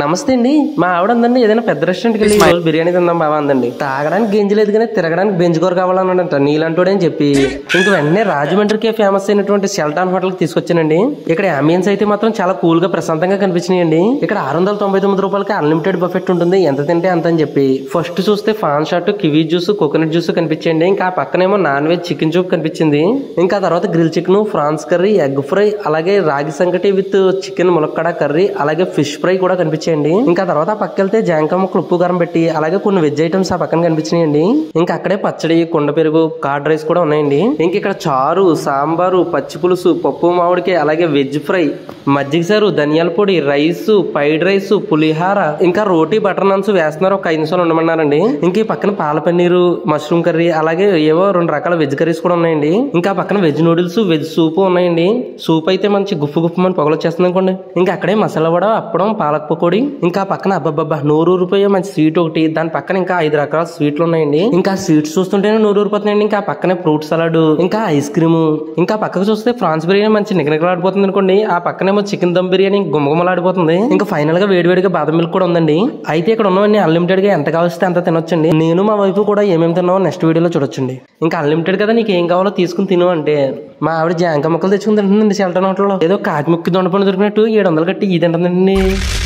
నమస్తే అండి. మా ఆవిడ అందండి ఏదైనా పెద్ద రెస్టారెంట్కి వెళ్ళి రోజు బిర్యానీ తిందాం బాబా అందండి. తాగడానికి గెంజి లేదు కానీ తిరగడానికి బెంచ్ కూర కావాలన్నాడంట నీళ్ళంటోడని చెప్పి ఇంక వెంటనే రాజమండ్రికి ఫేమస్ అయినటువంటి షెల్టాన్ హోటల్ కి తీసుకొచ్చానండి. ఇక్కడ అంబియన్స్ అయితే మాత్రం చాలా కూల్ గా ప్రశాంతంగా కనిపించినాయండి. ఇక్కడ 699 రూపాయలకి అన్లిమిటెడ్ బఫెట్ ఉంటుంది, ఎంత తింటే అంత అని చెప్పి. ఫస్ట్ చూస్తే ఫాన్ షాట్, కివీ జ్యూస్, కోకోనట్ జ్యూస్ కనిపించండి. ఇంకా పక్కనేమో నాన్ వెజ్ చికెన్ చూప్ కనిపించింది. ఇంకా తర్వాత grill chicken, prawns curry, egg fry, అలాగే రాగి సంగటి విత్ చికెన్ ములక్కడ కర్రీ, అలాగే ఫిష్ ఫ్రై కూడా కనిపించాయండి. ఇంకా తర్వాత పక్కకెళ్తే జాంకాయ ముక్కలు ఉప్పు కారం పెట్టి అలాగే కొన్ని వెజ్ ఐటమ్స్ ఆ పక్కన కనిపించినాయండి. ఇంకా అక్కడే పచ్చడి, కుండ పెరుగు, కార్డ్ రైస్ కూడా ఉన్నాయండి. ఇంక ఇక్కడ చారు, సాంబారు, పచ్చి పులుసు, పప్పు మామిడికి, అలాగే వెజ్ ఫ్రై, మజ్జిగ సారు, ధనియాల పొడి, రైస్, ఫ్రైడ్ రైస్, పులిహార, ఇంకా రోటీ బటర్ నాన్స్ వేస్తున్నారు. ఒక 5 నిమిషాలు ఉండమన్నారండి. ఇంకా ఈ పక్కన పాల పన్నీరు, మష్రూమ్ కర్రీ, అలాగే ఏవో 2 రకాల వెజ్ కర్రీస్ కూడా ఉన్నాయండి. ఇంకా పక్కన వెజ్ నూడిల్స్, వెజ్ సూప్ ఉన్నాయండి. సూప్ అయితే మంచి గుప్పు గుప్పు పొగలొచ్చేస్తుంది అనుకోండి. ఇంకా అక్కడే మసాలా వడ, అప్పడం, పాలక్ పకోడీ, ఇంకా పక్కన అబ్బబ్బబ్బా నూరు రూపాయ మంచి స్వీట్ ఒకటి, దాని పక్కన ఇంకా 5 రకాల స్వీట్లు ఉన్నాయండి. ఇంకా స్వీట్స్ చూస్తుంటేనే నూరు రూపాయలండి. ఇంకా పక్కనే ఫ్రూట్ సలాడ్, ఇంకా ఐస్ క్రీమ్, ఇంకా పక్కకు చూస్తే ఫ్రాన్స్ బిర్యానీ మంచి నిగనిగలాడిపోతుంది అనుకోండి. ఆ పక్కనేమో చికెన్ దమ్ బిర్యానీ గుమ్మగుమ్మలాడిపోతుంది. ఇంకా ఫైనల్ గా వేడివేడిగా బాదం మిల్క్ కూడా ఉందండి. అయితే ఇక్కడ ఉన్నవన్నీ అన్లిమిటెడ్ గా ఎంత కావస్తే అంత తినొచ్చండి. నేను మా వైపు కూడా ఏమేమి తిన్నావో నెక్స్ట్ వీడియోలో చూడొచ్చండి. ఇంకా అన్లిమిటెడ్ కదా, నీకు ఏం కావాలో తీసుకుని తిను అంటే మా ఆవిడ జాంకాయ ముక్కలు తెచ్చుకుని తింటుందండి. షెల్టన్ హోటల్లో ఏదో కాకి ముక్కి దొండపండు దొరికినట్టు 700 కట్టి ఇది తింటుందండి.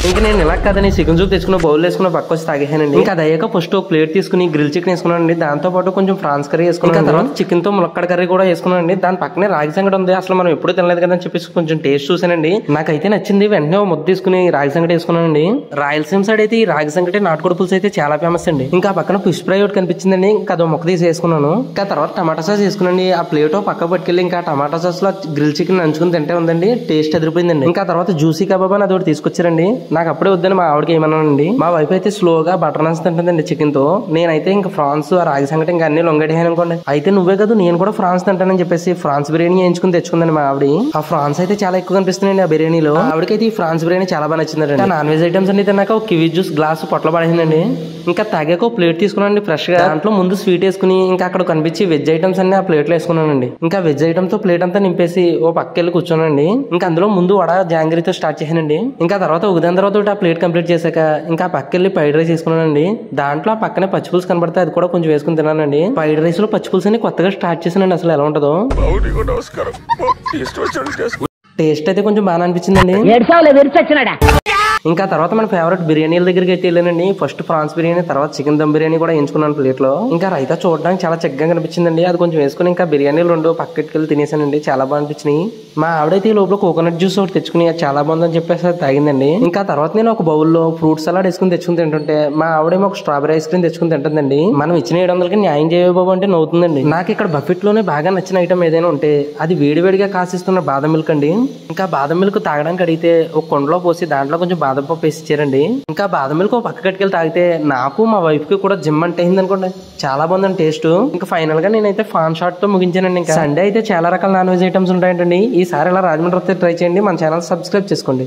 ఇంకా నేను ఇలా కదని చికెన్ సూప్ తెచ్చుకున్న బౌల్ వేసుకున్న పక్క వచ్చి తాగేసానండి. ఇంకా అది అయ్యాక ఫస్ట్ ఒక ప్లేట్ తీసుకుని గ్రిల్ చికెన్ వేసుకున్నానండి. దాంతో పాటు కొంచెం ఫ్రాన్స్ కర్రీ వేసుకున్నాను. తర్వాత చికెన్ తో ములక్కడ కర్రీ కూడా వేసుకున్నానండి. దాని పక్కనే రాగి సంగటి ఉంది. అసలు మనం ఎప్పుడు తినలేదు కదా అని చెప్పేసి కొంచెం టేస్ట్ చూసానండి. నాకైతే నచ్చింది. వెంటనే ముద్ద తీసుకుని రాగి సంగటి వేసుకున్నానండి. రాయలసీమ సైడ్ అయితే ఈ రాగి సంగటి, నాటుకోడి పులుసు అయితే చాలా ఫేమస్ అండి. ఇంకా పక్కన ఫిష్ ఫ్రై ఒకటి కనిపించిందండి. ఇంకా అదో మొక్క తీసి వేసుకున్నాను. ఇంకా తర్వాత టమాటా సాస్ వేసుకున్నాండి. ఆ ప్లేట్ పక్క పట్టుకెళ్ళి ఇంకా టమాటా సాస్ లో గ్రిల్ చికెన్ నంచుకుని తింటే ఉందండి, టేస్ట్ అదిరిపోయిందండి. ఇంకా తర్వాత జ్యూసీ కబాబ్ అని అదొకటి తీసుకొచ్చారండి. నాకు అప్పుడే వద్దని మా ఆవిడకి ఏమన్నానండి. మా వైఫ్ అయితే స్లోగా బటర్ నాన్స్ తింటుందండి చికెన్ తో. నేనైతే ఇంకా ఫ్రాన్స్, రాగి సంగటి ఇంకా అన్ని లొంగడిహాను అనుకోండి. అయితే నువ్వే కదా నేను కూడా ఫ్రాన్స్ తింటానని చెప్పేసి ఫ్రాన్స్ బిర్యానీ ఎంచుకుని తెచ్చుకుందండి మా ఆవిడ. ఆ ఫ్రాన్స్ అయితే చాలా ఎక్కువ కనిపిస్తున్నాయండి ఆ బిర్యానీలో. ఆవిడకైతే ఈ ఫ్రాన్స్ బిర్యానీ చాలా బాగా నచ్చిందండి. నాన్ వెజ్ ఐటమ్స్ అన్ని తిన్నాక ఒక కివీ జ్యూస్ గ్లాస్ పొట్ల పడేసిందండి. ఇంకా తాగాక ప్లేట్ తీసుకున్నానండి ఫ్రెష్ గా. దాంట్లో ముందు స్వీట్ వేసుకుని ఇంకా అక్కడ కనిపించి వెజ్ ఐటమ్స్ అన్ని ఆ ప్లేట్ లో వేసుకున్నానండి. ఇంకా వెజ్ ఐటమ్ తో ప్లేట్ అంతా నింపేసి ఓ పక్కకెళ్ళి కూర్చోనండి. ఇంకా అందులో ముందు వడ జాంగ్రీతో స్టార్ట్ చేసానండి. ఇంకా తర్వాత ఉదయం తర్వాత ఆ ప్లేట్ కంప్లీట్ చేశాక ఇంకా పక్కకెళ్ళి ఫ్రైడ్ రైస్ వేసుకున్నానండి. దాంట్లో పక్కనే పచ్చిపులుసు కనబడితే అది కూడా కొంచెం వేసుకుని తిన్నానండి. ఫ్రైడ్ రైస్ లో పచ్చిపులుసు అని కొత్తగా స్టార్ట్ చేసానండి. అసలు ఎలా ఉంటుందో టేస్ట్ అయితే కొంచెం బాగా అనిపించిందండి. ఇంకా తర్వాత మన ఫేవరెట్ బిర్యానీల దగ్గరికి అయితే వెళ్ళానండి. ఫస్ట్ ఫ్రాన్స్ బిర్యానీ, తర్వాత చికెన్ దమ్ బిర్యానీ కూడా ఎంచుకున్నాను ప్లేట్ లో. ఇంకా రైతా చూడడానికి చాలా చక్కగా కనిపించిందండి. అది కొంచెం వేసుకుని ఇంకా బిర్యానీలు 2 పక్కకెళ్ళి తినేసానండి. చాలా బాగా అనిపించినాయి. మా ఆవిడైతే ఈ లోపల కోకోనట్ జ్యూస్ ఒకటి తెచ్చుకుని అది చాలా బాగుందని చెప్పేసి అది తాగిందండి. ఇంకా తర్వాత నేను ఒక బౌల్లో ఫ్రూట్ సలాడ్ వేసుకుని తెచ్చుకుని తింటుంటే మా ఆవిడేమో ఒక స్ట్రాబెరీ ఐస్ క్రీమ్ తెచ్చుకుని తింటుందండి. మనం ఇచ్చిన 700కి న్యాయం చేయవే బాబు అంటే నవ్వుతుందండి. నాకు ఇక్కడ బఫెట్ లోనే బాగా నచ్చిన ఐటమ్ ఏదైనా ఉంటే అది వేడివేడిగా కాసిస్తున్న బాదం మిల్క్ అండి. ఇంకా బాదం మిల్క్ తాగడానికి అడిగితే ఒక కుండలో పోసి దాంట్లో కొంచెం బాదం పప్పు వేసి ఇచ్చారండి. ఇంకా బాదం మిల్క్ ఒక పక్క కట్టుకెళ్ళి తాగితే నాకు మా వైఫ్ కి కూడా జిమ్ అంటే అయింది అనుకోండి. చాలా బాగుందండి టేస్ట్. ఇంకా ఫైనల్ గా నేనైతే ఫాన్ షాట్ తో ముగించానండి. ఇంకా సండే అయితే చాలా రకాల నాన్ వెజ్ ఐటమ్స్ ఉంటాయంటండి. ఈసారి ఇలా రాజమండ్రి వస్తే ట్రై చేయండి. మన ఛానల్ సబ్స్క్రైబ్ చేసుకోండి.